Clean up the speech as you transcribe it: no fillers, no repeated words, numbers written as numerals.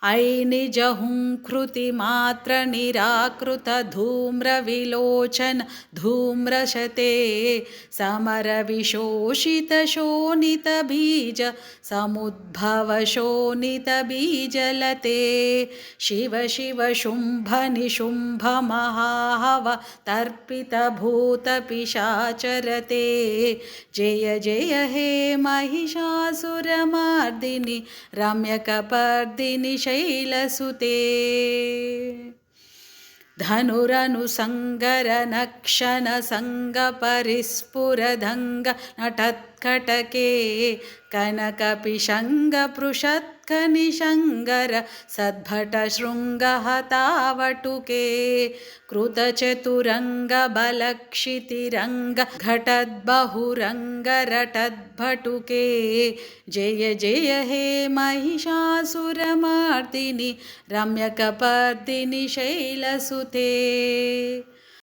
I निजहुङ्कृतिमात्रनिराकृतधूम्रविलोचन धूम्रशते समरविशोषितशोणितबीज समुद्भवशोणितबीजलते Shiva Shiva शुम्भनिशुम्भमहाहव तर्पितभूतपिशाचरते जय जय हे महिषासुरमर्दिनि रम्यकपर्दिनि शैलसुते धनुरनुसङ्गरनक्षनसङ्गपरिस्फुरदङ्ग नटत्कटके कनकपिशङ्गपृषत्कनिशङ्गर सद्भटशृङ्गहतावटुके कृतचतुरङ्गबलक्षितिरङ्ग घटद्बहुरङ्गरटद्भटुके जय जय हे महिषासुरमर्दिनि रम्यकपर्दिनि शैलसुते